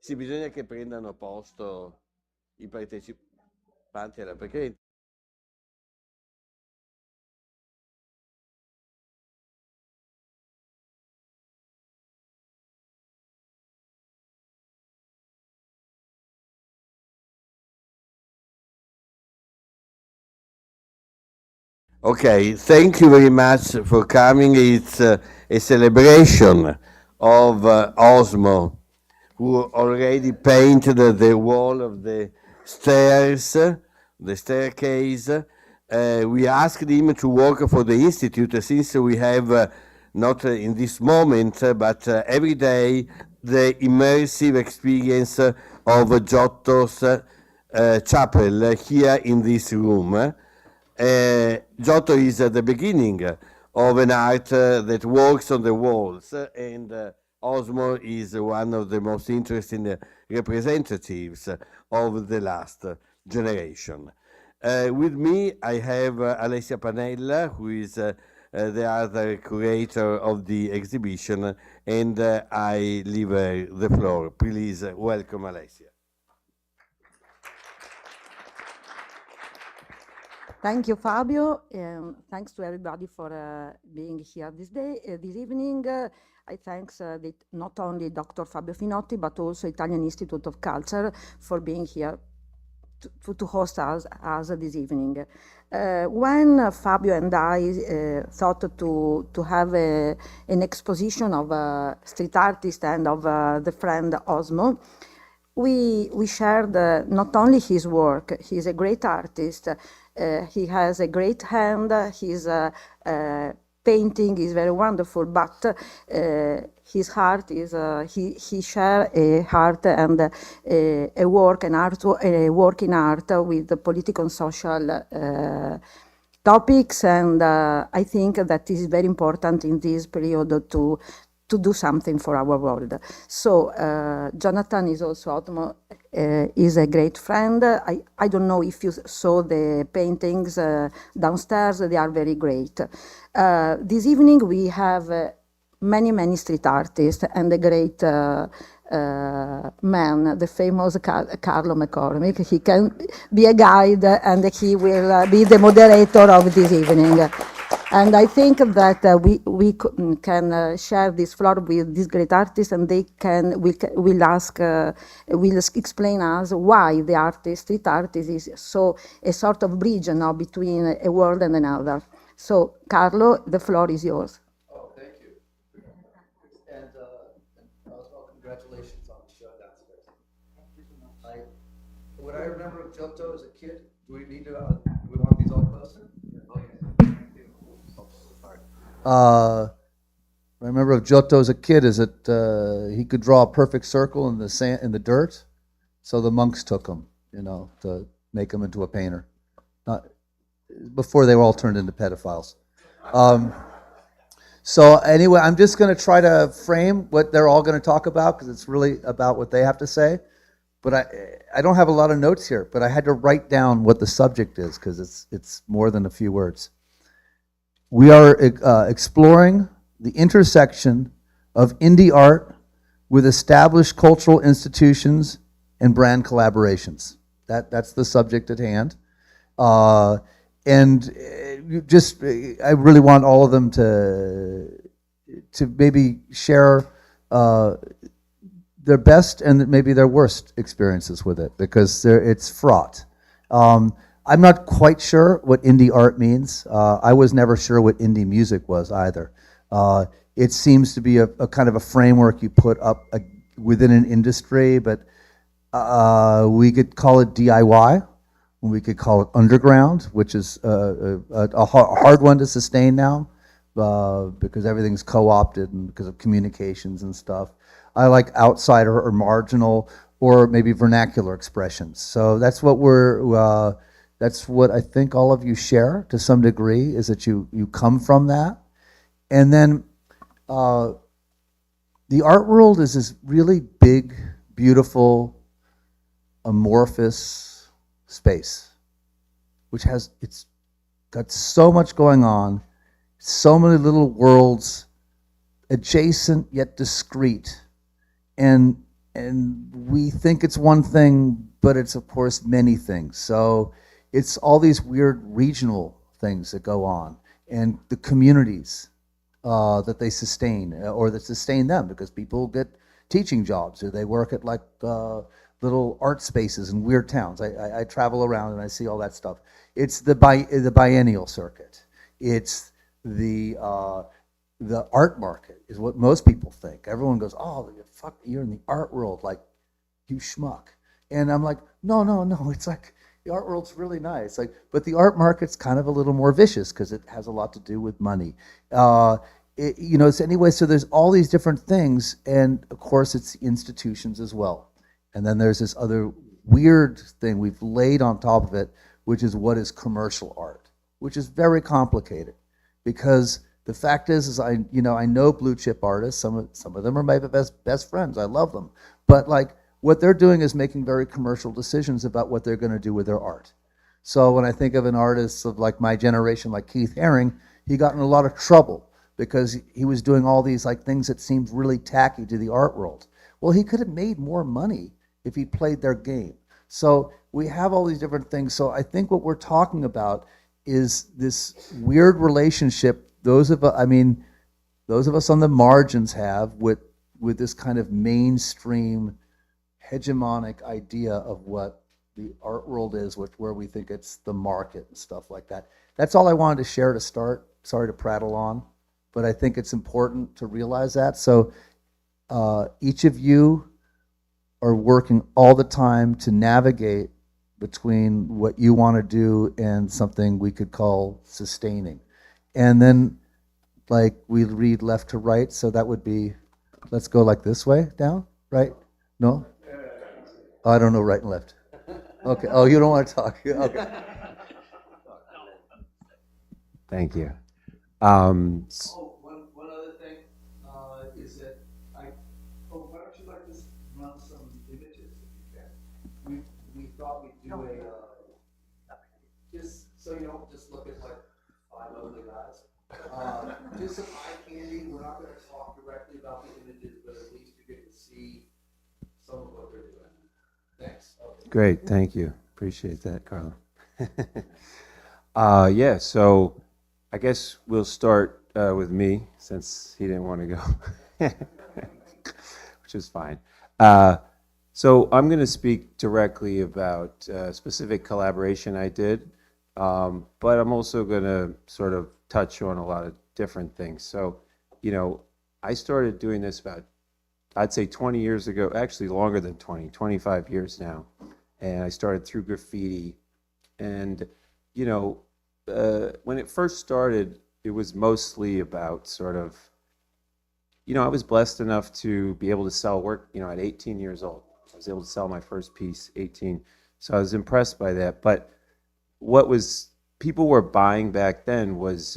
Sì, bisogna che prendano posto i partecipanti alla perché. Okay, thank you very much for coming. It's a celebration of Ozmo, who already painted the wall of the stairs, the staircase. We asked him to work for the institute since we have not in this moment, but every day the immersive experience of Giotto's chapel here in this room. Giotto is at the beginning of an art that works on the walls, and Osmo is one of the most interesting representatives of the last generation. With me, I have Alessia Panella, who is the other curator of the exhibition, and I leave her the floor. Please welcome Alessia. Thank you, Fabio, and thanks to everybody for being here this evening. I thanks not only Dr. Fabio Finotti, but also Italian Institute of Culture for being here to host us this evening. When Fabio and I thought to have an exposition of street artists and of the friend Ozmo, we shared not only his work. He's a great artist. He has a great hand. His painting is very wonderful, but his heart is he share a heart and a work in art with the political and social topics, and I think that is very important in this period to do something for our world. So Jonathan is also is a great friend. I don't know if you saw the paintings downstairs. They are very great. This evening we have many street artists and a great man, the famous Carlo McCormick. He can be a guide and he will be the moderator of this evening. And I think that we can share this floor with these great artists, and they will explain us why the street artist is so a sort of bridge now between a world and another. So, Carlo, the floor is yours. Oh, thank you. And congratulations on the show downstairs. What I remember of Giotto as a kid, do we need to, do we want these all closer? I remember of Giotto as a kid is that he could draw a perfect circle in the sand, in the dirt, so the monks took him, to make him into a painter. Not before they were all turned into pedophiles. So anyway, I'm just going to try to frame what they're all going to talk about because it's really about what they have to say. But I don't have a lot of notes here, but I had to write down what the subject is because it's more than a few words. We are exploring the intersection of indie art with established cultural institutions and brand collaborations. That's the subject at hand. And I really want all of them to maybe share their best and maybe their worst experiences with it because it's fraught. I'm not quite sure what indie art means. I was never sure what indie music was either. It seems to be a kind of a framework you put up within an industry, but we could call it DIY. We could call it underground, which is a hard one to sustain now because everything's co-opted and because of communications and stuff. I like outsider or marginal or maybe vernacular expressions. So that's what that's what I think all of you share to some degree, is that you come from that. And then the art world is this really big, beautiful, amorphous space, which it's got so much going on, so many little worlds, adjacent yet discrete. And and we think it's one thing, but it's of course many things. So it's all these weird regional things that go on, and the communities that they sustain or that sustain them, because people get teaching jobs or they work at like little art spaces in weird towns. I travel around and I see all that stuff. It's the biennial circuit. It's the art market is what most people think. Everyone goes, oh, fuck, you're in the art world, like, you schmuck. And I'm like, no, it's like, the art world's really nice. Like, but the art market's kind of a little more vicious because it has a lot to do with money. So anyway, so there's all these different things, and of course it's institutions as well. And then there's this other weird thing we've laid on top of it, which is what is commercial art, which is very complicated, because the fact is I know blue chip artists. Some of them are my best friends. I love them, but like what they're doing is making very commercial decisions about what they're going to do with their art. So when I think of an artist of like my generation, like Keith Haring, he got in a lot of trouble because he was doing all these like things that seemed really tacky to the art world. Well, he could have made more money if he played their game. So we have all these different things. So I think what we're talking about is this weird relationship those of us on the margins have with this kind of mainstream hegemonic idea of what the art world is, where we think it's the market and stuff like that. That's all I wanted to share to start. Sorry to prattle on, but I think it's important to realize that. So each of you are working all the time to navigate between what you want to do and something we could call sustaining. And then, like, we read left to right, so that would be, let's go like this way, down, right? No? Oh, I don't know right and left. Okay, oh, you don't want to talk. Okay. Thank you. One other thing is that why don't you let us run some images if you can? We thought we'd do just so you don't just look at like 5 other guys. Just some eye candy. We're not going to talk directly about the images, but at least you get to see some of what they're doing. Thanks. Okay. Great, thank you. Appreciate that, Carlo. Yeah, so I guess we'll start with me, since he didn't want to go, which is fine. So I'm going to speak directly about a specific collaboration I did, but I'm also going to sort of touch on a lot of different things. So, I started doing this about, I'd say 20 years ago, actually longer than 20, 25 years now. And I started through graffiti. And, when it first started, it was mostly about sort of, I was blessed enough to be able to sell work, at 18 years old. I was able to sell my first piece, 18. So I was impressed by that. But what people were buying back then was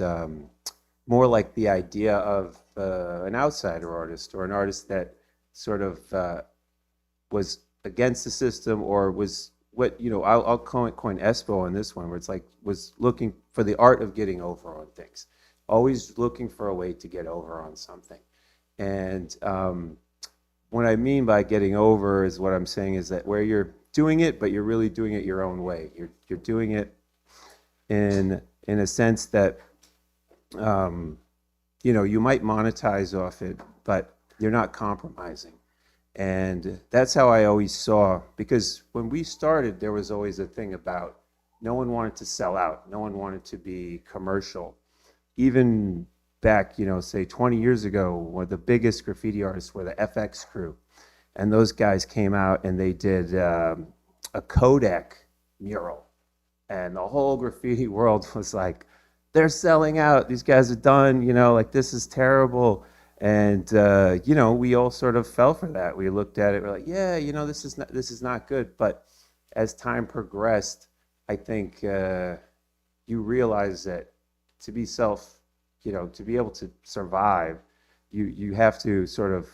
more like the idea of an outsider artist, or an artist that sort of was against the system, or was what, I'll coin Espo on this one, where it's like, was looking for the art of getting over on things, always looking for a way to get over on something. And what I mean by getting over is, what I'm saying is that where you're doing it, but you're really doing it your own way. You're doing it in a sense that you might monetize off it, but you're not compromising. And that's how I always saw, because when we started, there was always a thing about no one wanted to sell out. No one wanted to be commercial. Even back, say 20 years ago, one of the biggest graffiti artists were the FX Crew. And those guys came out and they did a Kodak mural. And the whole graffiti world was like, they're selling out. These guys are done, like, this is terrible. And, we all sort of fell for that. We looked at it, we're like, yeah, this is not good. But as time progressed, I think you realize that to be to be able to survive, you have to sort of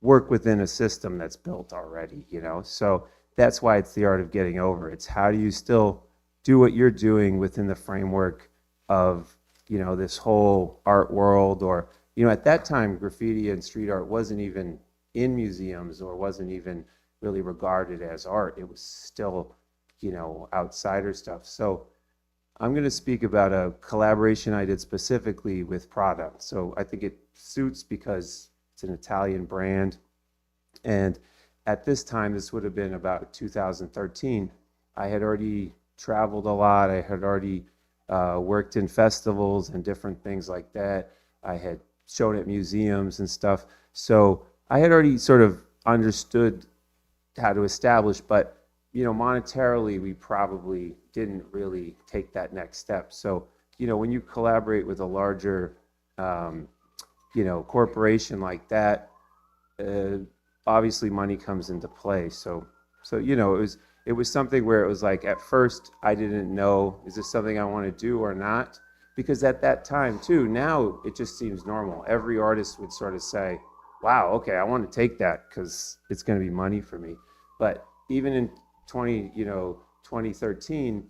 work within a system that's built already, So that's why it's the art of getting over. It's how do you still do what you're doing within the framework of, this whole art world, or, at that time, graffiti and street art wasn't even in museums or wasn't even really regarded as art. It was still, outsider stuff. So I'm going to speak about a collaboration I did specifically with Prada. So I think it suits because it's an Italian brand. And at this time, this would have been about 2013, I had already traveled a lot. I had already worked in festivals and different things like that. I had shown at museums and stuff. So I had already sort of understood how to establish, but monetarily, we probably didn't really take that next step. So, when you collaborate with a larger, corporation like that, obviously money comes into play. So it was something where it was like, at first, I didn't know, is this something I want to do or not? Because at that time, too, now it just seems normal. Every artist would sort of say, wow, okay, I want to take that because it's going to be money for me. But even in 2013,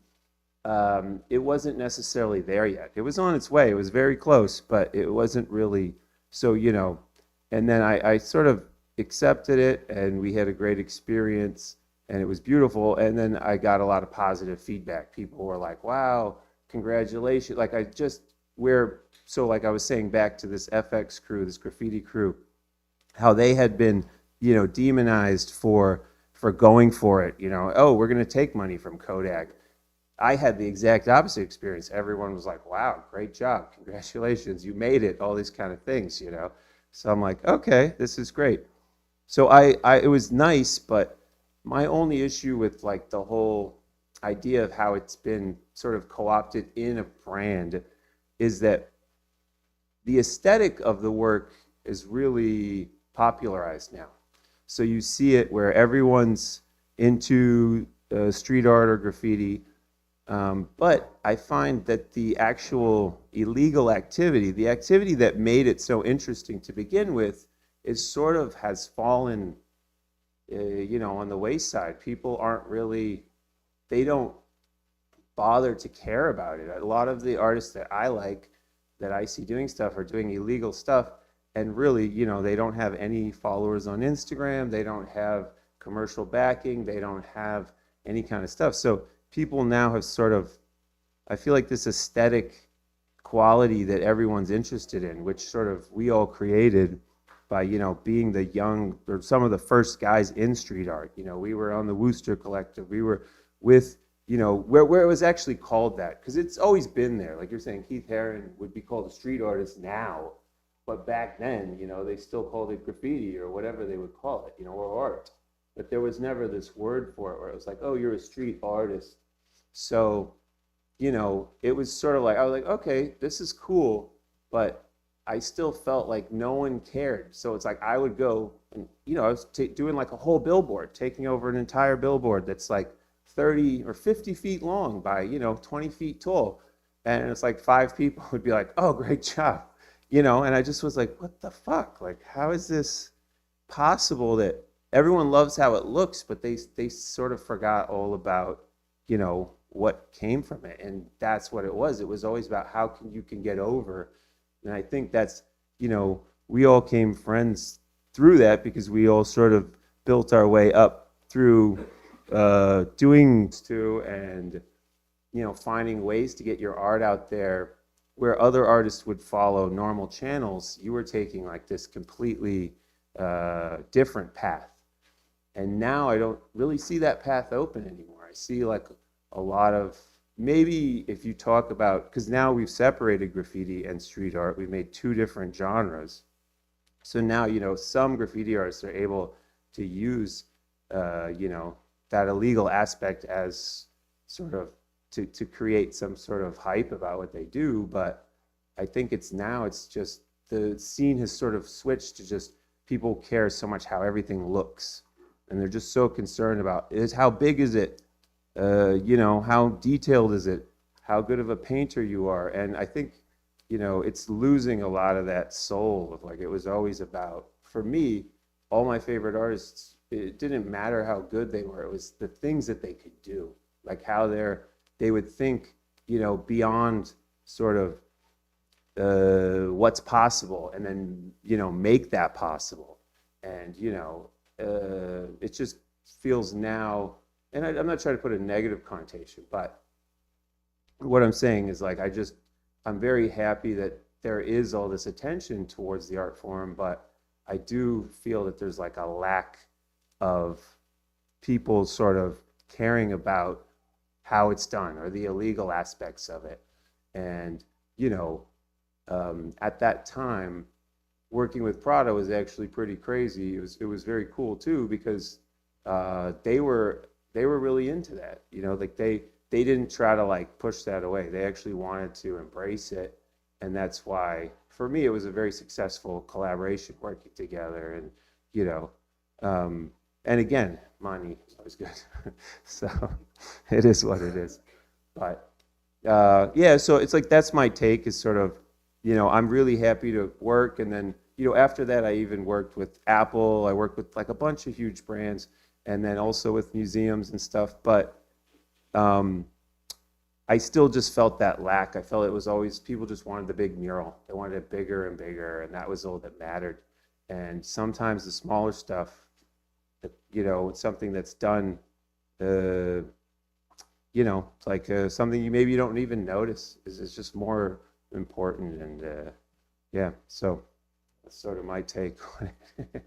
it wasn't necessarily there yet. It was on its way. It was very close, but it wasn't really. So, and then I sort of accepted it, and we had a great experience, and it was beautiful. And then I got a lot of positive feedback. People were like, wow, congratulations. Like like I was saying, back to this FX crew, this graffiti crew, how they had been, demonized for going for it. Oh, we're going to take money from Kodak. I had the exact opposite experience. Everyone was like, wow, great job. Congratulations. You made it. All these kind of things, So I'm like, okay, this is great. So it was nice, but my only issue with like the whole idea of how it's been sort of co-opted in a brand is that the aesthetic of the work is really popularized now. So you see it where everyone's into street art or graffiti, but I find that the actual illegal activity, the activity that made it so interesting to begin with, is sort of has fallen, on the wayside. People aren't really, they don't bother to care about it. A lot of the artists that I like, that I see doing stuff, are doing illegal stuff, and really, they don't have any followers on Instagram, they don't have commercial backing, they don't have any kind of stuff. So people now have sort of, I feel like this aesthetic quality that everyone's interested in, which sort of we all created by, being the young, or some of the first guys in street art. We were on the Wooster Collective, we were with, where it was actually called that, because it's always been there. Like you're saying, Keith Haring would be called a street artist now, but back then, they still called it graffiti or whatever they would call it, or art. But there was never this word for it where it was like, oh, you're a street artist. So, it was sort of like, I was like, okay, this is cool, but I still felt like no one cared. So it's like I would go and, I was doing like a whole billboard, taking over an entire billboard that's like 30 or 50 feet long by, 20 feet tall. And it's like 5 people would be like, oh, great job. And I just was like, what the fuck? Like, how is this possible that everyone loves how it looks, but they sort of forgot all about, what came from it. And that's what it was. It was always about how you can get over. And I think that's, we all came friends through that because we all sort of built our way up through doing too, and, finding ways to get your art out there where other artists would follow normal channels. You were taking like this completely different path. And now I don't really see that path open anymore. I see like a lot of, maybe if you talk about, because now we've separated graffiti and street art, we've made 2 different genres. So now, some graffiti artists are able to use, that illegal aspect as sort of to create some sort of hype about what they do. But I think it's just, the scene has sort of switched to just, people care so much how everything looks. And they're just so concerned about, how big is it? How detailed is it? How good of a painter you are? And I think, it's losing a lot of that soul of like, it was always about, for me, all my favorite artists, it didn't matter how good they were. It was the things that they could do, like how they would think, beyond sort of what's possible, and then, make that possible. And, it just feels now, and I'm not trying to put a negative connotation, but what I'm saying is like, I'm very happy that there is all this attention towards the art form, but I do feel that there's like a lack of people sort of caring about how it's done or the illegal aspects of it. And, at that time, working with Prada was actually pretty crazy. It was very cool too, because they were really into that. Like they didn't try to like push that away. They actually wanted to embrace it, and that's why for me it was a very successful collaboration working together. And and again, money is always good, so it is what it is. But yeah, so it's like that's my take. Is sort of I'm really happy to work, and then after that I even worked with Apple. I worked with like a bunch of huge brands, and then also with museums and stuff. But I still just felt that lack. I felt it was always people just wanted the big mural. They wanted it bigger and bigger, and that was all that mattered. And sometimes the smaller stuff, something that's done, it's like something maybe you don't even notice is just more important. And yeah, so that's sort of my take on it.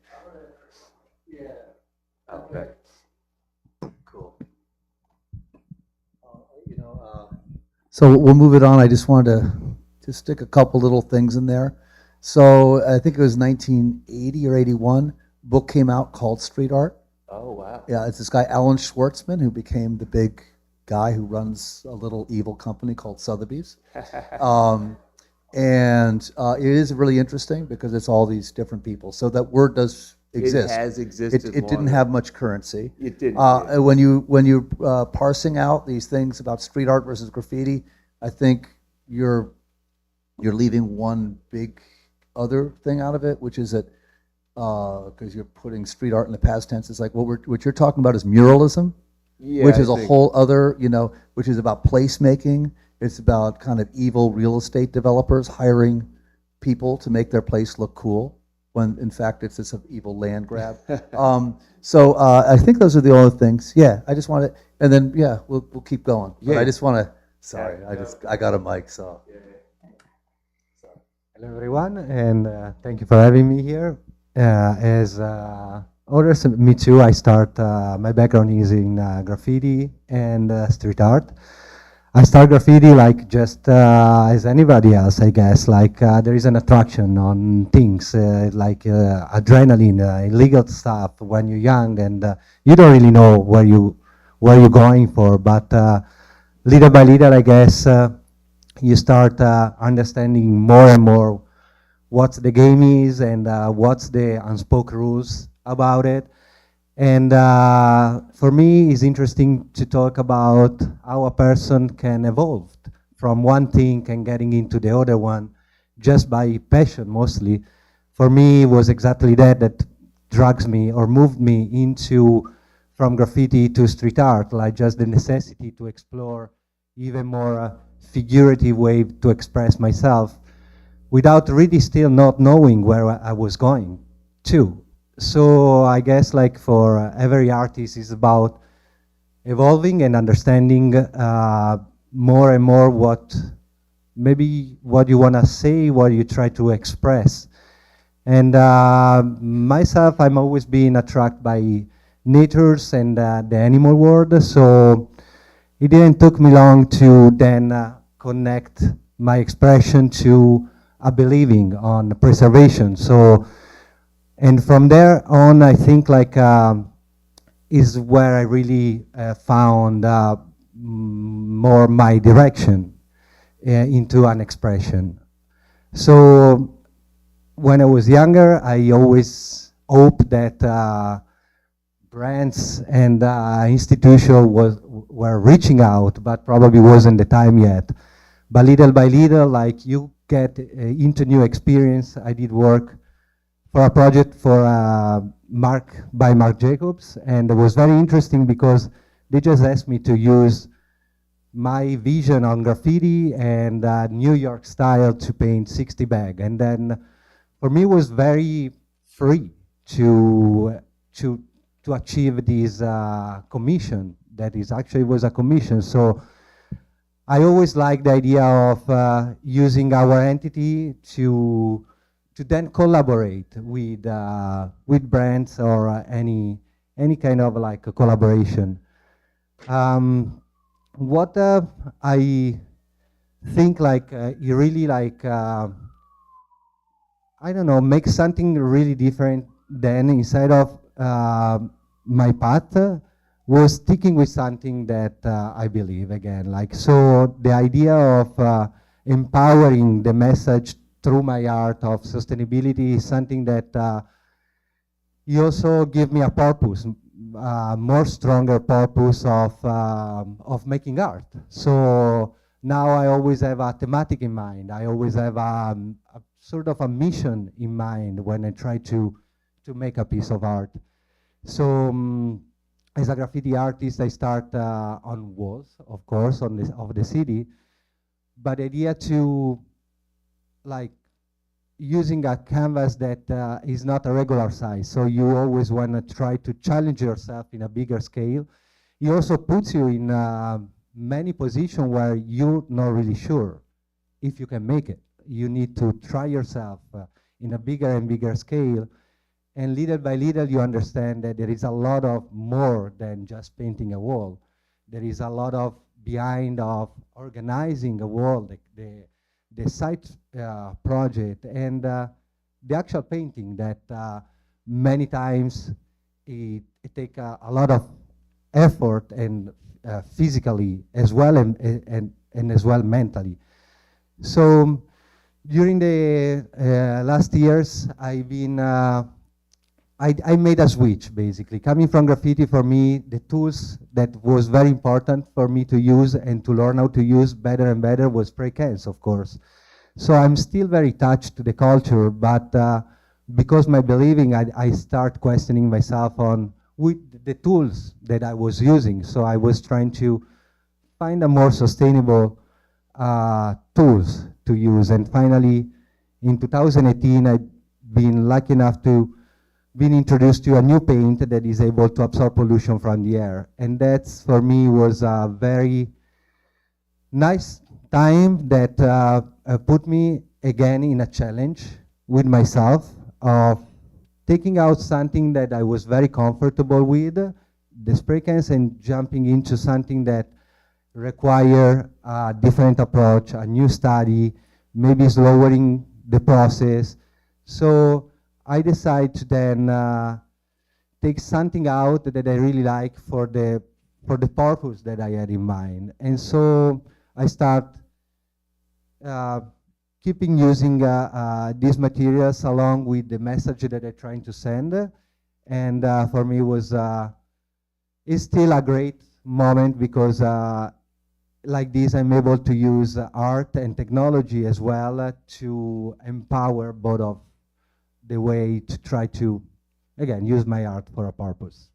Yeah. Okay. Cool. So we'll move it on. I just wanted to just stick a couple little things in there. So I think it was 1980 or 81. Book came out called Street Art. Oh wow. Yeah, it's this guy Alan Schwartzman who became the big guy who runs a little evil company called Sotheby's. And it is really interesting because it's all these different people. So that word does exist. It has existed. It didn't have much currency. It didn't. When you're parsing out these things about street art versus graffiti, I think you're leaving one big other thing out of it, which is that because you're putting street art in the past tense. It's like what you're talking about is muralism, Yeah, which is I a think- whole other, which is about placemaking. It's about kind of evil real estate developers hiring people to make their place look cool, when in fact it's just an evil land grab. So I think those are the only things. Yeah, I just want to, and then yeah, we'll keep going. But Yeah. I just want to. Sorry, Yeah, I got a mic, so. Hello everyone, and thank you for having me here. As others, me too, I start, my background is in graffiti and street art. I start graffiti like just as anybody else, I guess. Like there is an attraction on things like adrenaline, illegal stuff when you're young, and you don't really know where you're going for. But little by little, I guess you start understanding more and more what the game is and what's the unspoken rules about it. And for me, it's interesting to talk about how a person can evolve from one thing and getting into the other one just by passion mostly. For me, it was exactly that drags me or moved me into from graffiti to street art, like just the necessity to explore even more figurative way to express myself without really still not knowing where I was going to. So I guess like for every artist is about evolving and understanding more and more what you want to say, what you try to express. And myself, I'm always being attracted by natures and the animal world. So it didn't took me long to then connect my expression to a believing on preservation. So, and from there on, I think like is where I really found more my direction into an expression. So when I was younger, I always hoped that brands and institutions were reaching out, but probably wasn't the time yet. But little by little, like you get into new experience. I did work for a project for Mark Jacobs, and it was very interesting because they just asked me to use my vision on graffiti and New York style to paint 60 bag, and then for me it was very free to to to achieve this commission. That is actually was a commission. So I always like the idea of using our entity to then collaborate with brands or any kind of like a collaboration. What I think like you really like I don't know, make something really different than inside of my path was sticking with something that I believe again. Like, so the idea of empowering the message through my art of sustainability is something that you also give me a purpose, more stronger purpose of making art. So now I always have a thematic in mind. I always have a sort of a mission in mind when I try to make a piece of art. So as a graffiti artist, I start on walls, of course, of the city, but the idea to like using a canvas that is not a regular size. So you always want to try to challenge yourself in a bigger scale. It also puts you in many positions where you're not really sure if you can make it. You need to try yourself in a bigger and bigger scale. And little by little, you understand that there is a lot of more than just painting a wall. There is a lot of behind of organizing a wall, the site project, and the actual painting that many times it takes a lot of effort and physically as well and as well mentally. So during the last years, I've been I made a switch, basically. Coming from graffiti, for me, the tools that was very important for me to use and to learn how to use better and better was spray cans, of course. So I'm still very attached to the culture, but because my believing, I start questioning myself on with the tools that I was using. So I was trying to find a more sustainable tools to use. And finally, in 2018, I've been lucky enough to been introduced to a new paint that is able to absorb pollution from the air. And that's, for me, was a very nice time that put me again in a challenge with myself of taking out something that I was very comfortable with, the spray cans, and jumping into something that require a different approach, a new study, maybe lowering the process. So I decided to then take something out that I really like for the purpose that I had in mind. And so I start keeping using these materials along with the message that I'm trying to send. And for me it's still a great moment because like this I'm able to use art and technology as well to empower both of the way to try to, again, use my art for a purpose.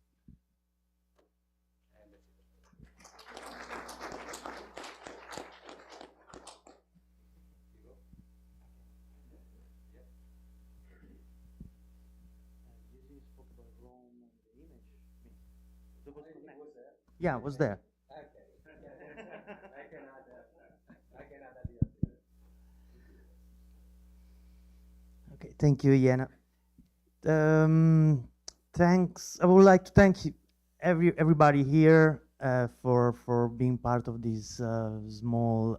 Yeah, it was there. Okay, thank you, Iena. Thanks. I would like to thank everybody here for being part of this small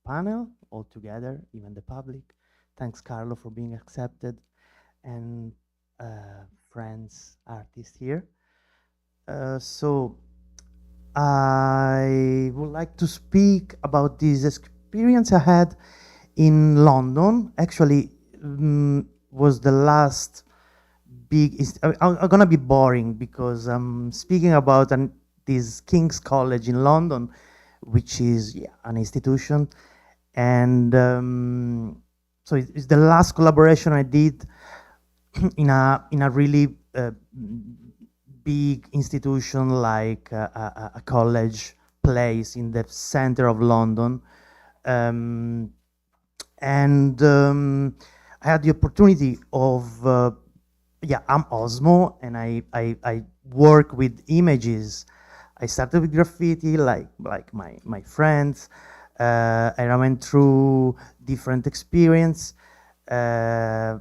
panel all together, even the public. Thanks, Carlo, for being accepted, and friends, artists here. So I would like to speak about this experience I had in London. Actually, was the last big. I'm gonna be boring because I'm speaking about this King's College in London, which is an institution, and so it's the last collaboration I did in a really big institution like a college place in the center of London, and I had the opportunity of yeah, I'm Ozmo, and I work with images. I started with graffiti, like my friends, and I went through different experience. I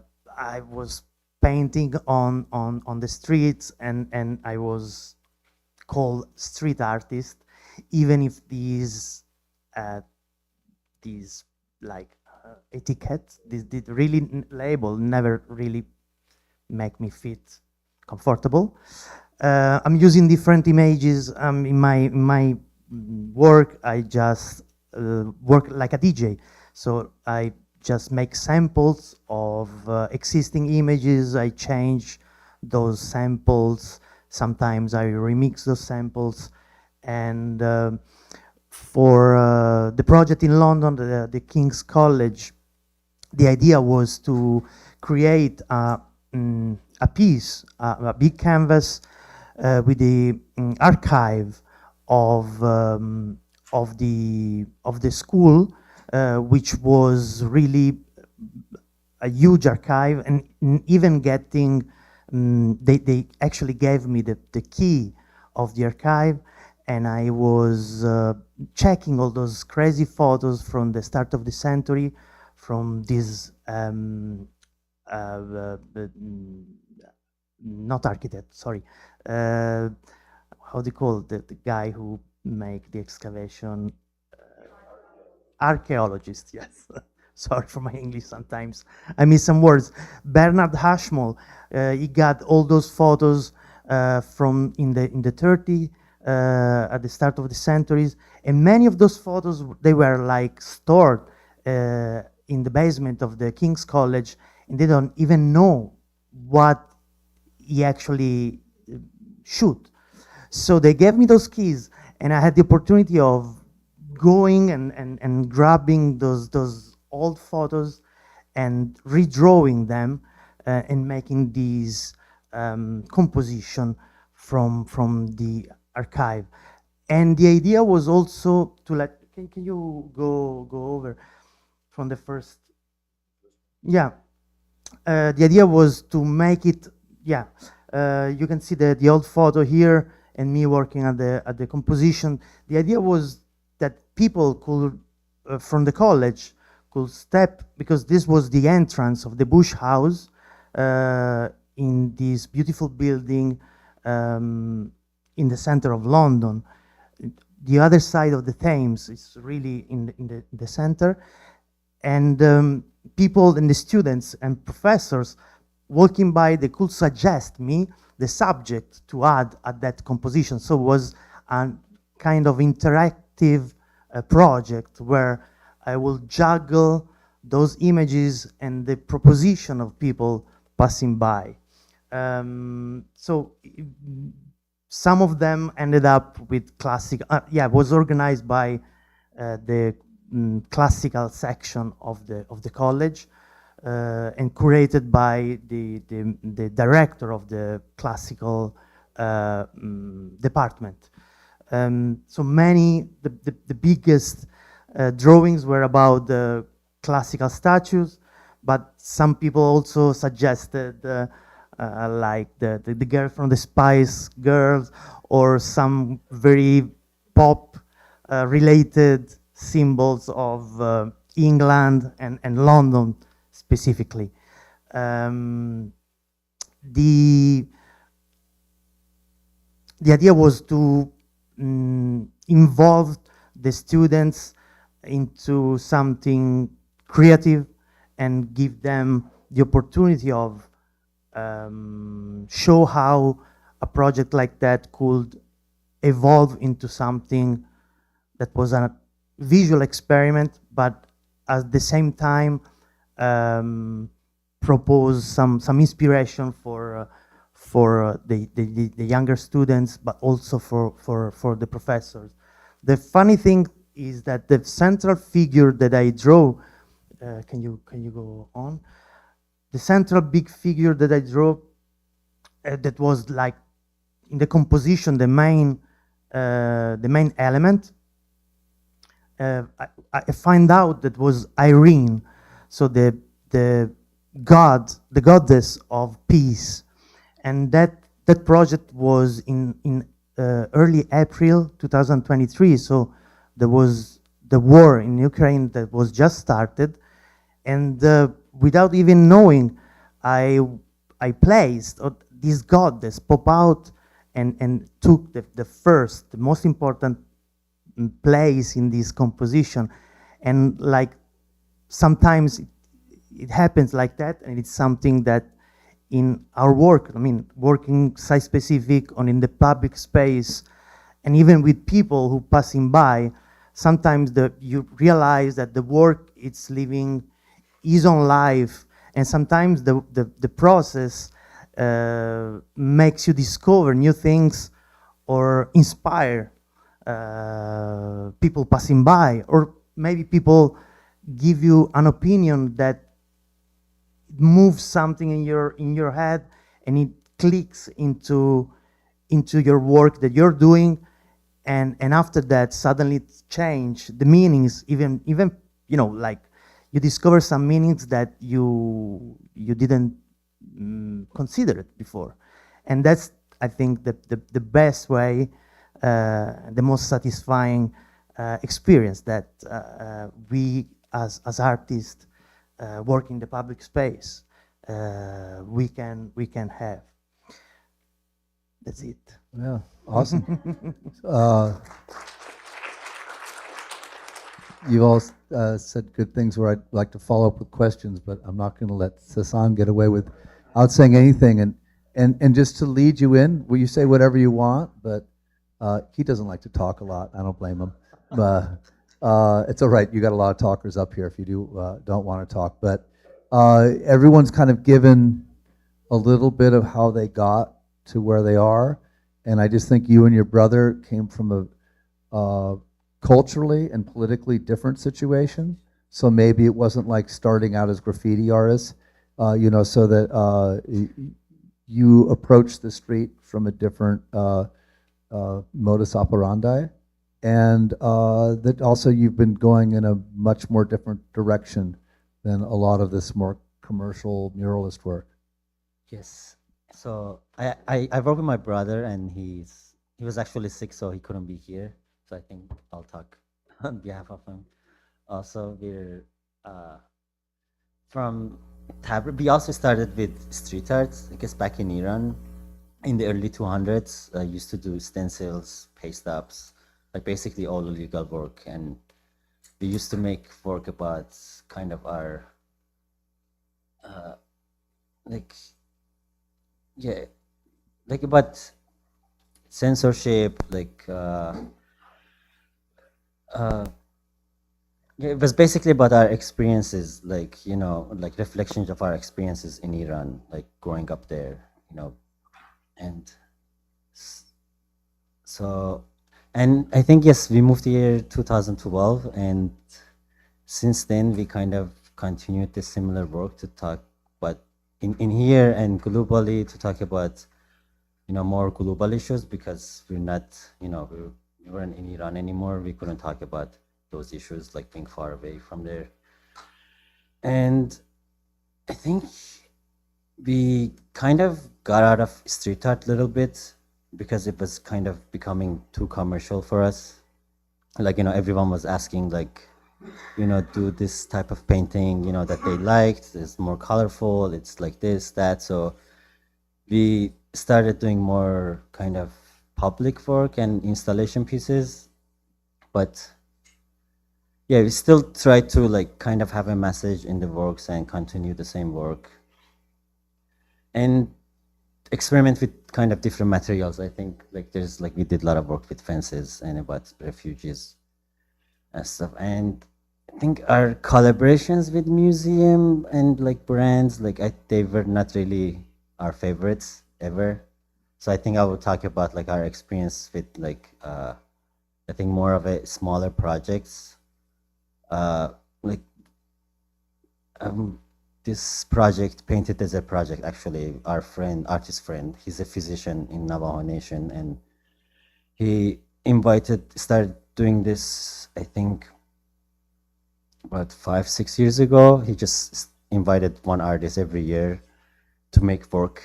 was painting on the streets, and I was called street artist, even if uh, these like etiquette, this really label never really make me fit comfortable. I'm using different images. In my work, I just work like a DJ. So I just make samples of existing images. I change those samples. Sometimes I remix those samples. And for the project in London, the King's College, the idea was to create a piece, a big canvas with the archive of the school, which was really a huge archive, and even getting they actually gave me the key of the archive, and I was checking all those crazy photos from the start of the century, from this not architect, sorry, how do you call the guy who make the excavation? Archaeologist, yes. Sorry for my English sometimes. I miss some words. Bernard Hashmole, he got all those photos from in the 30s, at the start of the centuries, and many of those photos, they were like stored in the basement of the King's College, and they don't even know what he actually shoot. So they gave me those keys, and I had the opportunity of going and grabbing those old photos and redrawing them and making these composition from the archive. And the idea was also to let, can you go over from the first? Yeah. The idea was to make it, yeah. You can see the old photo here and me working at the composition. The idea was that people could, from the college, could step, because this was the entrance of the Bush House in this beautiful building in the center of London. The other side of the Thames is really in the center. And people and the students and professors walking by, they could suggest me the subject to add at that composition. So it was a kind of interactive project where I will juggle those images and the proposition of people passing by. So some of them ended up with classic, it was organized by the classical section of the college, and curated by the director of the classical department. So many, the biggest drawings were about the classical statues, but some people also suggested like the girl from the Spice Girls, or some very pop related symbols of England and London specifically. The idea was to involve the students into something creative and give them the opportunity of show how a project like that could evolve into something that was a visual experiment, but at the same time propose some inspiration for the younger students, but also for the professors. The funny thing is that the central figure that I draw, can you go on? The central big figure that I draw, that was like in the composition, the main element. I find out that was Irene, so the goddess of peace. and that project was in early April 2023. So there was the war in Ukraine that was just started, and without even knowing, I placed, or this goddess pop out and took the most important place in this composition. And like sometimes it happens like that, and it's something that in our work, I mean, working site specific or in the public space, and even with people who passing by, sometimes you realize that the work it's living his own life, and sometimes the process makes you discover new things or inspire people passing by, or maybe people give you an opinion that moves something in your head, and it clicks into your work that you're doing, and after that suddenly it change the meanings, even like you discover some meanings that you didn't consider it before. And that's, I think, the best way, the most satisfying experience that we as artists work in the public space we can have. That's it. Yeah, awesome. You all said good things where I'd like to follow up with questions, but I'm not going to let Sasan get away without saying anything. And just to lead you in, will you say whatever you want? But he doesn't like to talk a lot. I don't blame him. It's all right. You got a lot of talkers up here if you don't want to talk. But everyone's kind of given a little bit of how they got to where they are. And I just think you and your brother came from a culturally and politically different situation. So maybe it wasn't like starting out as graffiti artists, so that you approach the street from a different modus operandi. And that also you've been going in a much more different direction than a lot of this more commercial muralist work. Yes. So I work with my brother, and he was actually sick, so he couldn't be here. So I think I'll talk on behalf of him. Also, we're from Tabriz. We also started with street art, I guess, back in Iran in the early 200s. I used to do stencils, paste ups, like basically all illegal work. And we used to make work about kind of our, like about censorship, it was basically about our experiences, like reflections of our experiences in Iran, like growing up there, and so, and I think, yes, we moved here 2012, and since then we kind of continued this similar work to talk about in here and globally, to talk about more global issues, because we're not, we weren't in Iran anymore. We couldn't talk about those issues, like being far away from there. And I think we kind of got out of street art a little bit because it was kind of becoming too commercial for us. Like, everyone was asking, like, do this type of painting, that they liked. It's more colorful. It's like this, that. So we started doing more kind of public work and installation pieces, but yeah, we still try to like kind of have a message in the works and continue the same work and experiment with kind of different materials. I think we did a lot of work with fences and about refugees and stuff. And I think our collaborations with museum and like brands, they were not really our favorites ever. So I think I will talk about like our experience with I think more of a smaller projects. This project, Painted Desert project, actually, our friend, artist friend, he's a physician in Navajo Nation, and he started doing this, I think, about 5-6 years ago. He just invited one artist every year to make work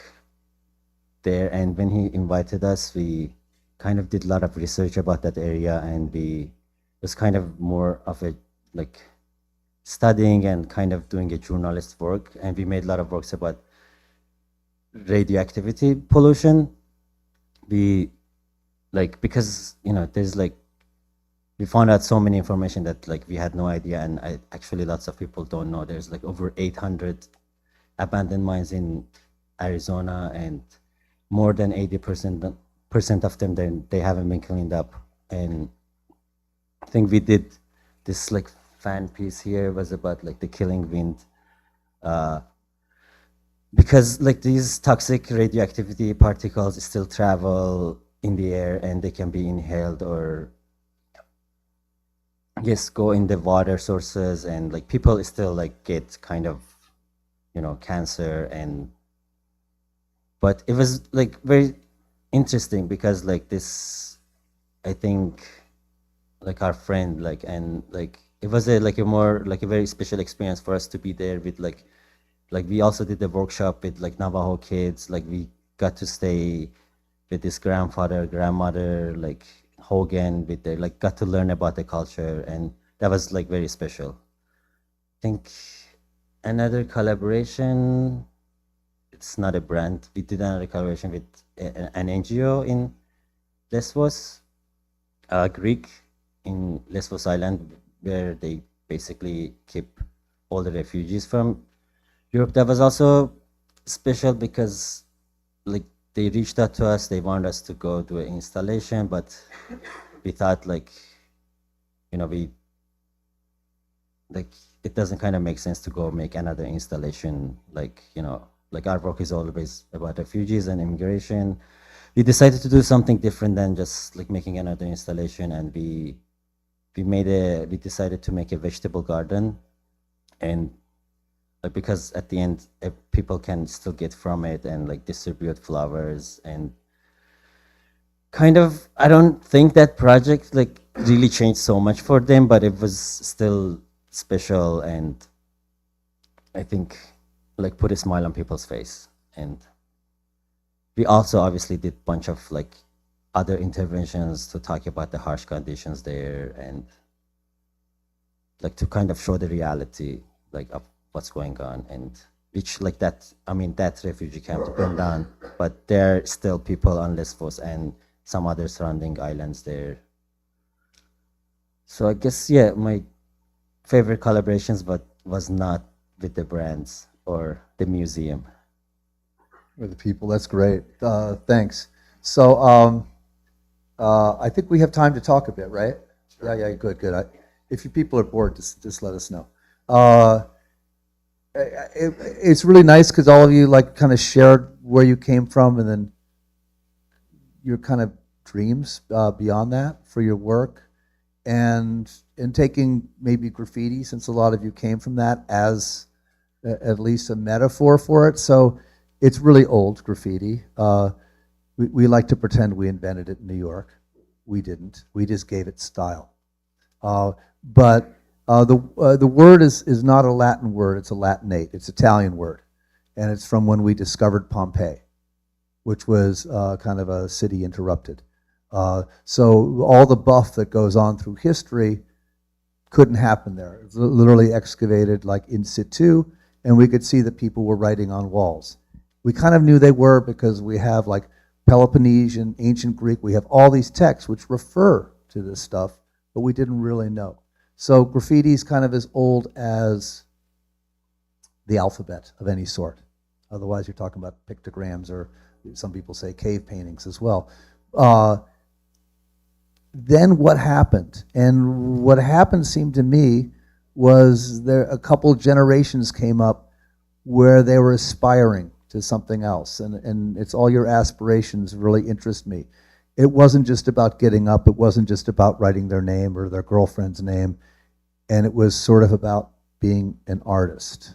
there, and when he invited us, we kind of did a lot of research about that area, and it was kind of more of a like studying and kind of doing a journalist work, and we made a lot of works about radioactivity pollution. We like, because there's like, we found out so many information that like we had no idea, and actually lots of people don't know. There's like over 800 abandoned mines in Arizona, and more than 80% of them they haven't been cleaned up. And I think we did this like fan piece here was about like the killing wind, because like these toxic radioactivity particles still travel in the air, and they can be inhaled or go in the water sources, and like people still like get kind of cancer. And but it was like very interesting because like this, I think like our friend like, and like it was a more like a very special experience for us to be there with like we also did the workshop with like Navajo kids. Like we got to stay with this grandmother like Hogan, with the like got to learn about the culture, and that was like very special. I think another collaboration, it's not a brand, we did another collaboration with an NGO in Lesbos, Greek, in Lesbos Island, where they basically keep all the refugees from Europe. That was also special because like they reached out to us, they wanted us to go do an installation, but we thought like, we like it doesn't kind of make sense to go make another installation. Like, like our work is always about refugees and immigration. We decided to do something different than just like making another installation, and we decided to make a vegetable garden, and because at the end people can still get from it and like distribute flowers. And kind of, I don't think that project like really changed so much for them, but it was still special, and I think like put a smile on people's face. And we also obviously did a bunch of like other interventions to talk about the harsh conditions there, and like to kind of show the reality like of what's going on. And which like that, I mean, that refugee camp burned down, but there are still people on Lesbos and some other surrounding islands there. So I guess, yeah, my favorite collaborations, but was not with the brands or the museum. With the people, that's great. Thanks. So I think we have time to talk a bit, right? Sure. Yeah, good. If you people are bored, just let us know. It's really nice because all of you like kind of shared where you came from, and then your kind of dreams beyond that for your work, and taking maybe graffiti, since a lot of you came from that, as at least a metaphor for it. So it's really old graffiti. We like to pretend we invented it in New York. We didn't. We just gave it style. But the word is not a Latin word. It's a Latinate. It's an Italian word, and it's from when we discovered Pompeii, which was kind of a city interrupted. So all the buff that goes on through history couldn't happen there. It was literally excavated like in situ, and we could see that people were writing on walls. We kind of knew they were because we have like Peloponnesian, ancient Greek, we have all these texts which refer to this stuff, but we didn't really know. So graffiti is kind of as old as the alphabet of any sort. Otherwise, you're talking about pictograms, or some people say cave paintings as well. Then what happened? And what happened seemed to me was there a couple generations came up where they were aspiring to something else. And it's all your aspirations really interest me. It wasn't just about getting up. It wasn't just about writing their name or their girlfriend's name. And it was sort of about being an artist.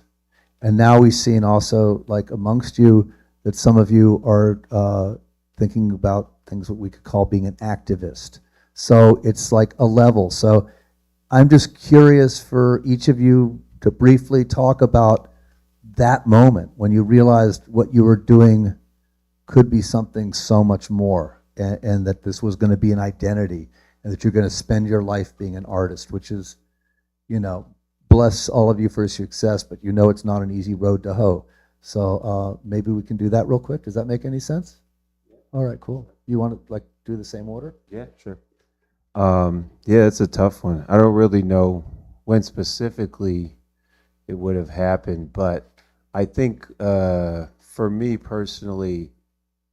And now we've seen also, like amongst you, that some of you are thinking about things what we could call being an activist. So it's like a level. So I'm just curious for each of you to briefly talk about that moment when you realized what you were doing could be something so much more, and that this was going to be an identity, and that you're going to spend your life being an artist, which is, bless all of you for your success, but it's not an easy road to hoe. So maybe we can do that real quick. Does that make any sense? All right, cool. You want to do the same order? Yeah, sure. Yeah, it's a tough one. I don't really know when specifically it would have happened, but I think for me personally,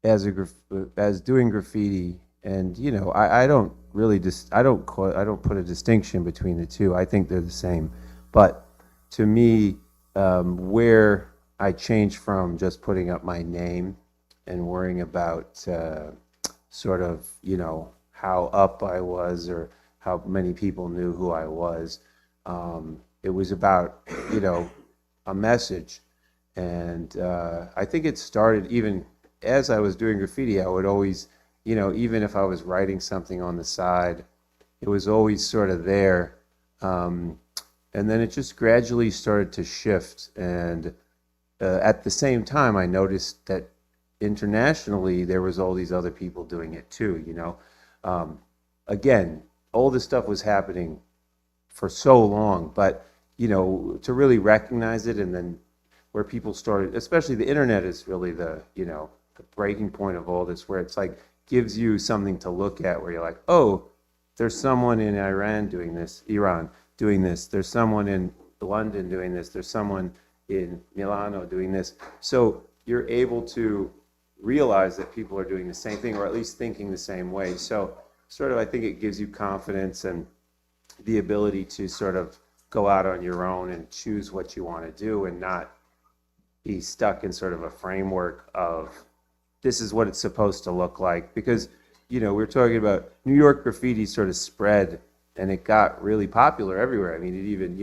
as doing graffiti, and I don't really I don't put a distinction between the two. I think they're the same. But to me, where I changed from just putting up my name and worrying about sort of how up I was or how many people knew who I was. It was about a message, and I think it started even as I was doing graffiti. I would always, even if I was writing something on the side, it was always sort of there, and then it just gradually started to shift. And at the same time, I noticed that internationally there was all these other people doing it too. Again, all this stuff was happening for so long, but to really recognize it, and then where people started, especially the internet is really the the breaking point of all this, where it's like gives you something to look at, where you're like, oh, there's someone in Iran doing this, there's someone in London doing this, there's someone in Milano doing this. So you're able to realize that people are doing the same thing, or at least thinking the same way. So sort of, I think it gives you confidence and the ability to sort of go out on your own and choose what you want to do, and not be stuck in sort of a framework of this is what it's supposed to look like. Because we're talking about New York graffiti sort of spread, and it got really popular everywhere. I mean, it even,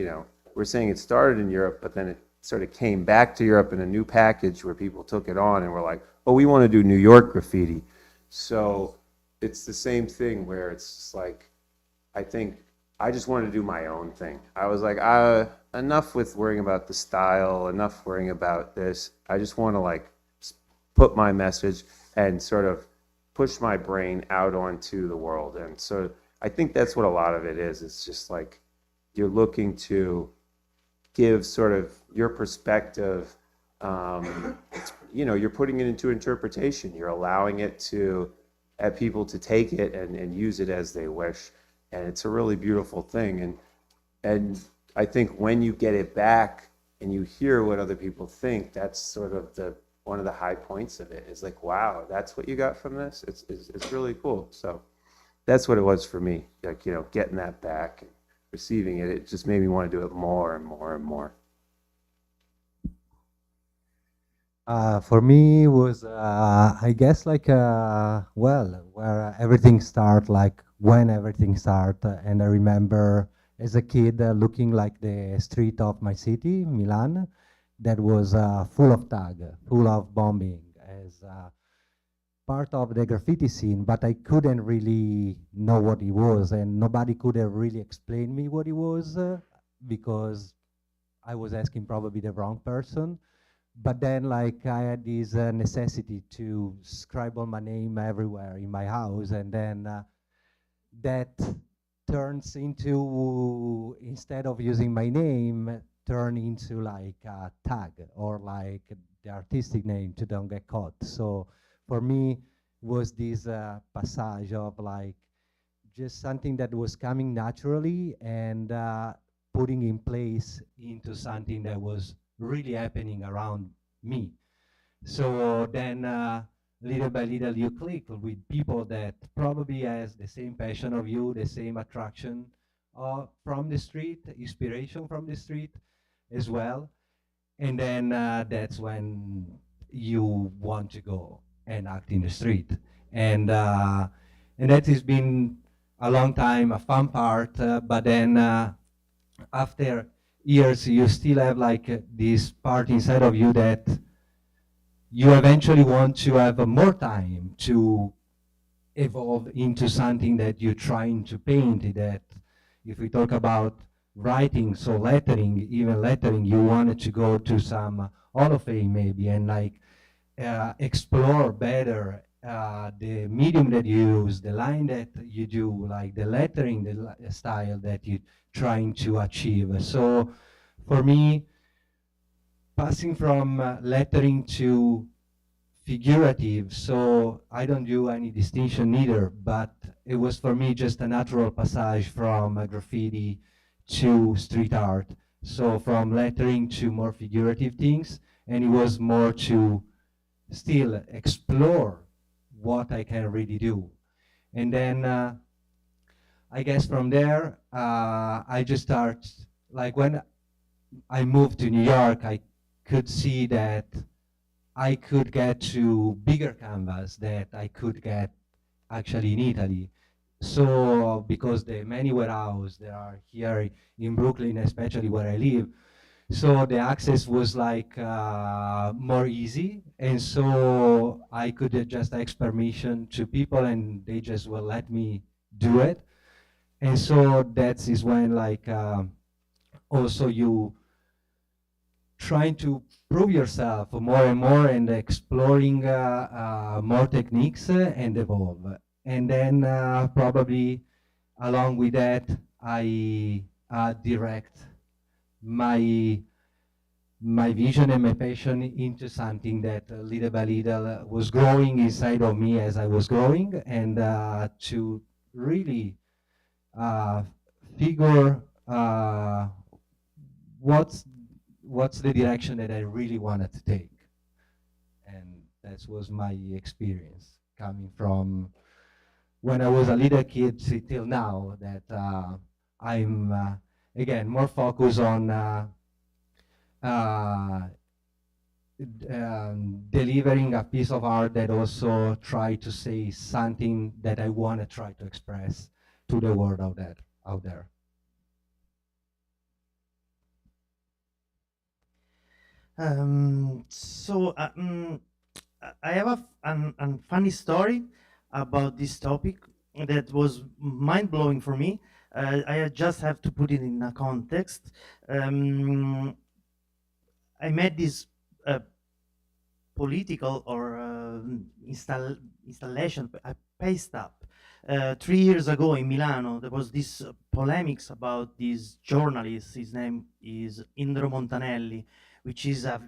we're saying it started in Europe, but then it sort of came back to Europe in a new package where people took it on and were like, oh, we want to do New York graffiti. So it's the same thing where it's just like, I think I just wanted to do my own thing. I was like, enough with worrying about the style, enough worrying about this. I just want to put my message and sort of push my brain out onto the world. And so I think that's what a lot of it is. It's just like you're looking to give sort of your perspective. You're putting it into interpretation. You're allowing it to people to take it and use it as they wish. And it's a really beautiful thing. And I think when you get it back and you hear what other people think, that's sort of one of the high points of it. Is like, wow, that's what you got from this? It's really cool. So that's what it was for me. Getting that back and receiving it, it just made me want to do it more and more and more. For me, it was, I guess, where everything started, when everything started. And I remember as a kid looking like the street of my city, Milan, that was full of tag, full of bombing as part of the graffiti scene, but I couldn't really know what it was, and nobody could have really explained me what it was because I was asking probably the wrong person. But then I had this necessity to scribble my name everywhere in my house, and then that turns into, instead of using my name, turn into a tag or the artistic name to don't get caught. So for me was this passage of just something that was coming naturally and putting in place into something that was really happening around me. So then little by little you click with people that probably has the same passion of you, the same attraction from the street, inspiration from the street as well. And then that's when you want to go and act in the street. And that has been a long time, a fun part, but then after years, you still have this part inside of you that you eventually want to have more time to evolve into something that you're trying to paint. That if we talk about writing, so lettering, even lettering, you wanted to go to some Hall of Fame maybe, and explore better the medium that you use, the line that you do, like the lettering, the style that you're trying to achieve. So for me, passing from lettering to figurative, so I don't do any distinction either, but it was for me just a natural passage from graffiti to street art. So from lettering to more figurative things, and it was more to still explore what I can really do. And then I guess from there, I just start, like when I moved to New York, I could see that I could get to bigger canvas that I could get actually in Italy. So because the many warehouses that are here in Brooklyn, especially where I live, so the access was like more easy, and so I could just ask permission to people, and they just will let me do it. And so that is when like also you trying to prove yourself more and more and exploring more techniques and evolve. And then probably along with that, I direct my vision and my passion into something that little by little was growing inside of me as I was growing, and to really uh, figure what's what's the direction that I really wanted to take. And that was my experience coming from when I was a little kid till now, that I'm again more focused on uh, delivering a piece of art that also try to say something that I want to try to express to the world out there. I have a funny story about this topic that was mind blowing for me. I just have to put it in a context. I met this political or installation, a paste up. 3 years ago in Milano, there was this polemics about this journalist. His name is Indro Montanelli, which is a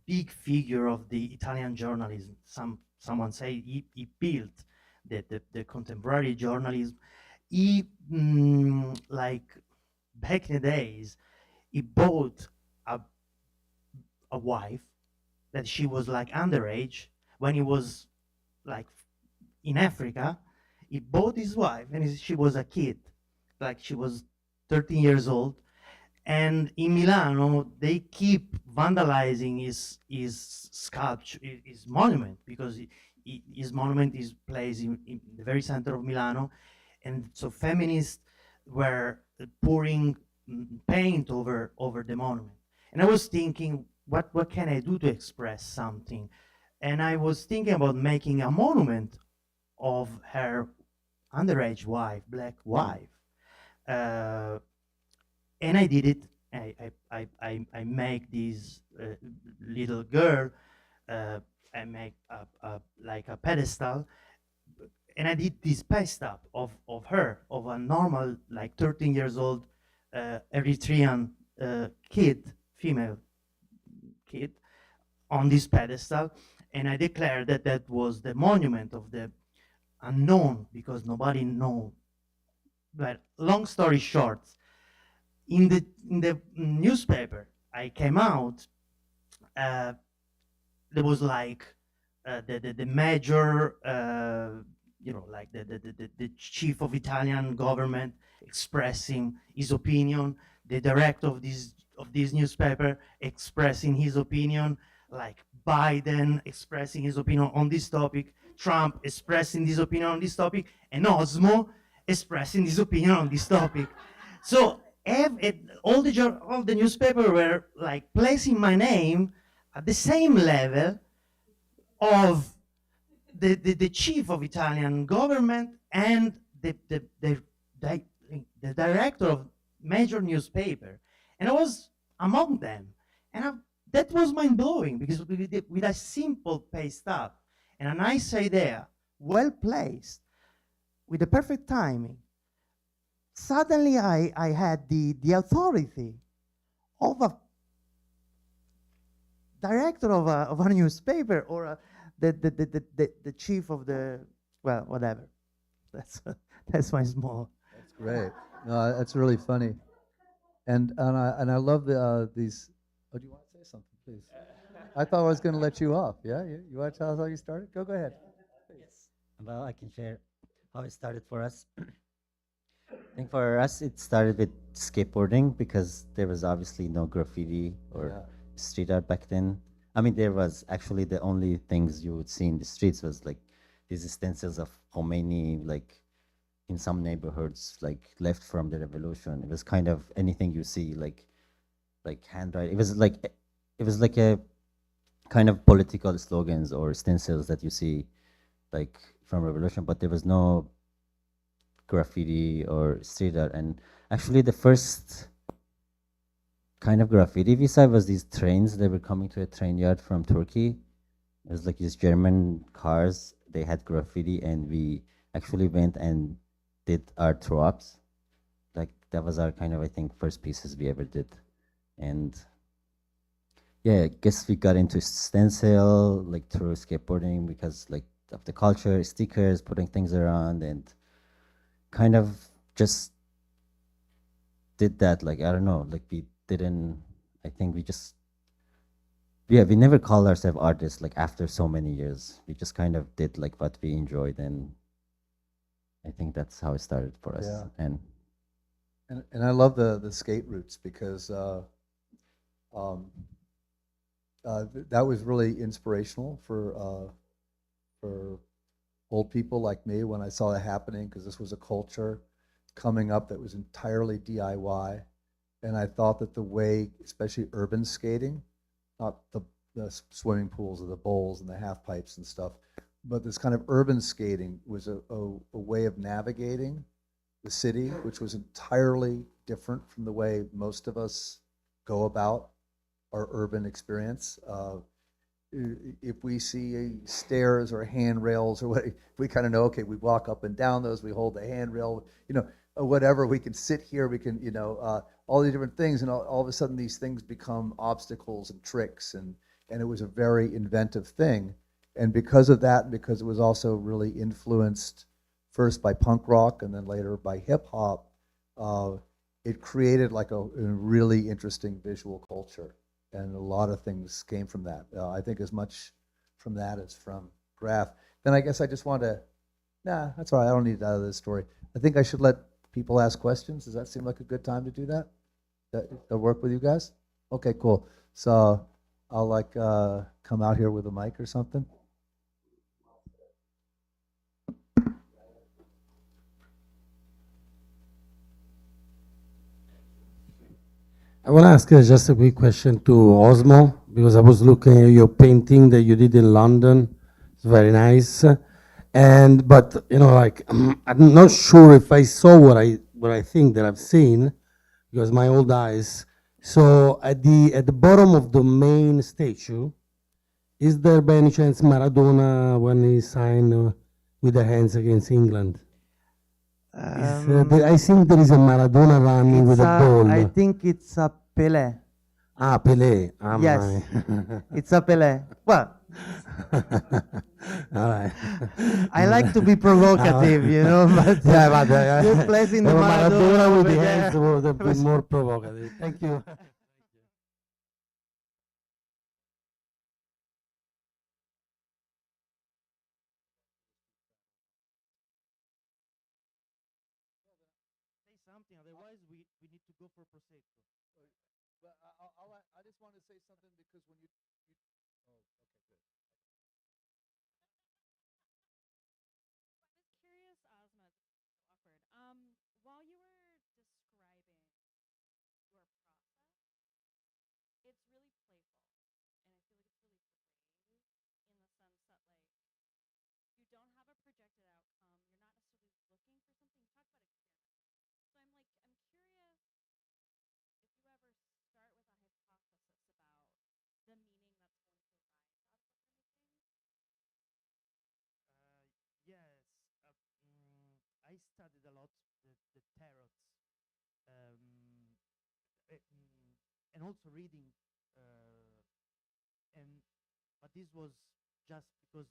big figure of the Italian journalism. Someone say he built the contemporary journalism. He like back in the days, he bought a wife that she was like underage when he was like in Africa. He bought his wife and she was a kid, like she was 13 years old. And in Milano, they keep vandalizing his sculpture, his monument, because his monument is placed in the very center of Milano. And so feminists were pouring paint over the monument. And I was thinking, what can I do to express something? And I was thinking about making a monument of her underage wife, black wife. And I did it. I make this little girl. I make like a pedestal, and I did this paste up of her, of a normal like 13 years old Eritrean kid, female kid, on this pedestal, and I declared that that was the monument of the unknown, because nobody knows. But long story short, in the newspaper I came out, there was like the major, like the chief of Italian government expressing his opinion, the director of this newspaper expressing his opinion, like Biden expressing his opinion on this topic, Trump expressing his opinion on this topic, and Ozmo expressing his opinion on this topic. So all the newspaper were like placing my name at the same level of the chief of Italian government and the director of major newspaper, and I was among them, and that was mind blowing because with a simple paste up and a nice idea, well placed, with the perfect timing, suddenly I had the authority of a director of a newspaper or the chief of the, well, whatever. That's that's my small. That's great. No, that's really funny. And I love these. Oh, do you want to say something, please? I thought I was going to let you off. Yeah, you want to tell us how you started? Go ahead. Yes. Well, I can share how it started for us. I think for us, it started with skateboarding because there was obviously no graffiti or Yeah. street art back then. I mean, there was actually the only things you would see in the streets was like these stencils of Khomeini, like in some neighborhoods, like left from the revolution. It was kind of anything you see, like handwriting. It was like a kind of political slogans or stencils that you see like from revolution, but there was no graffiti or street art. And actually the first kind of graffiti we saw was these trains. They were coming to a train yard from Turkey. It was like these German cars. They had graffiti, and we actually went and did art throw-ups. Like that was our kind of, I think, first pieces we ever did. And yeah, I guess we got into stencil like through skateboarding because like of the culture, stickers, putting things around, and kind of just did that. Like I don't know, like we didn't. I think we just, yeah, we never called ourselves artists. Like after so many years, we just kind of did like what we enjoyed, and I think that's how it started for us. Yeah. And And I love the skate routes because um, that was really inspirational for old people like me when I saw it happening, because this was a culture coming up that was entirely DIY. And I thought that the way, especially urban skating, not the swimming pools or the bowls and the half pipes and stuff, but this kind of urban skating was a way of navigating the city, which was entirely different from the way most of us go about our urban experience. If we see stairs or handrails or what, we kind of know, okay, we walk up and down those, we hold the handrail, or whatever, we can sit here, we can, all these different things, and all of a sudden these things become obstacles and tricks, and it was a very inventive thing. And because of that, and because it was also really influenced first by punk rock and then later by hip hop, it created like a really interesting visual culture. And a lot of things came from that. I think as much from that as from graph. Then I guess I just want to, nah, that's all right. I don't need it out of this story. I think I should let people ask questions. Does that seem like a good time to do that? That work with you guys? Okay, cool. So I'll like come out here with a mic or something. I want to ask just a quick question to Ozmo, because I was looking at your painting that you did in London. It's very nice. But like I'm not sure if I saw what I think that I've seen, because my old eyes. So at the bottom of the main statue, is there by any chance Maradona when he signed with the hands against England? I think there is a Maradona running with a ball. I think it's a Pelé. Ah, Pelé. Ah, Yes. my. It's a Pelé. Well, All right. I like to be provocative, but Yeah, but you're placing the Maradona with over the there. hands would have been more provocative. Thank you. Say something, otherwise we need to go for prosecco. But I just want to say something because when you oh, okay, good. Was curious, Ozma. This is so awkward. While you were describing your process, it's really playful, and I feel like it's really brave in the sense that like you don't have a projected outcome. You're not necessarily looking for something. You talk about experiments, so I'm curious if you ever start with a hypothesis about the studied a lot the tarots, and also reading, and but this was just because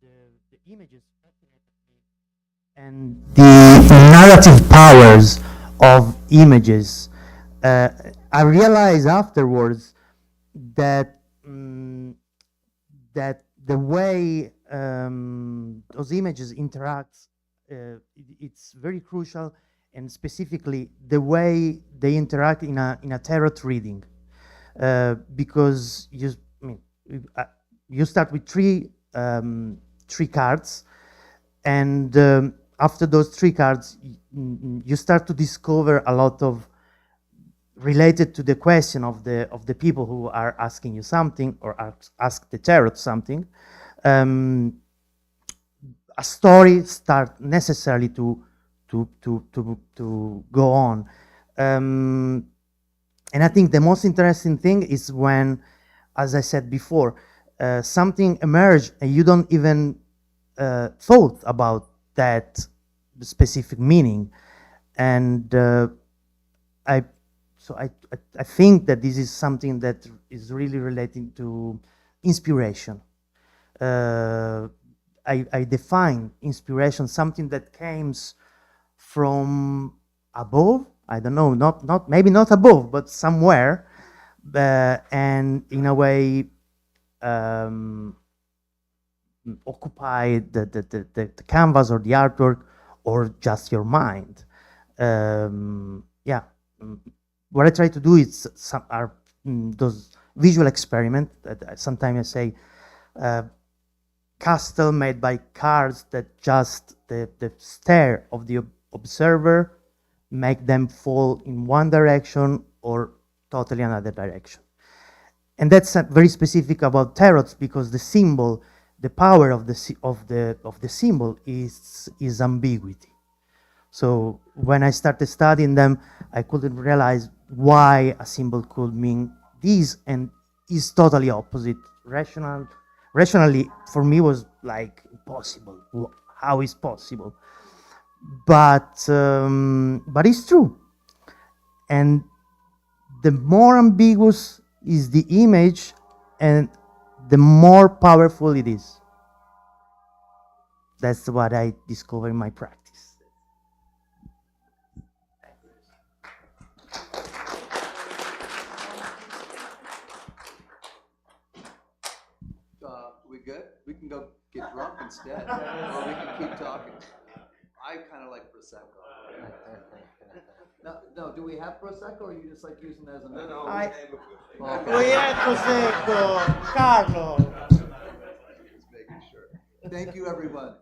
the images fascinated me, and the narrative powers of images. I realized afterwards that that the way those images interact, it's very crucial, and specifically the way they interact in a tarot reading, because you start with three cards, and after those three cards, you start to discover a lot of related to the question of the people who are asking you something or ask the tarot something. A story start necessarily to go on, and I think the most interesting thing is when, as I said before, something emerged and you don't even thought about that specific meaning, and I think that this is something that is really relating to inspiration. I define inspiration something that comes from above. I don't know, not maybe not above, but somewhere, and in a way occupy the canvas or the artwork or just your mind. Yeah. What I try to do is those visual experiments that sometimes I say castle made by cards that just the stare of the observer make them fall in one direction or totally another direction. And that's very specific about tarots, because the symbol, the power of the symbol is ambiguity. So when I started studying them, I couldn't realize why a symbol could mean this and is totally opposite. Rationally, for me, was like impossible. How is possible? But it's true. And the more ambiguous is the image, and the more powerful it is. That's what I discovered in my practice. We good? We can go get drunk instead, or we can keep talking. I kind of like Prosecco. No, do we have Prosecco, or you just like using it as a menu? We had Prosecco, Carlo. Just making sure. Thank you, everyone.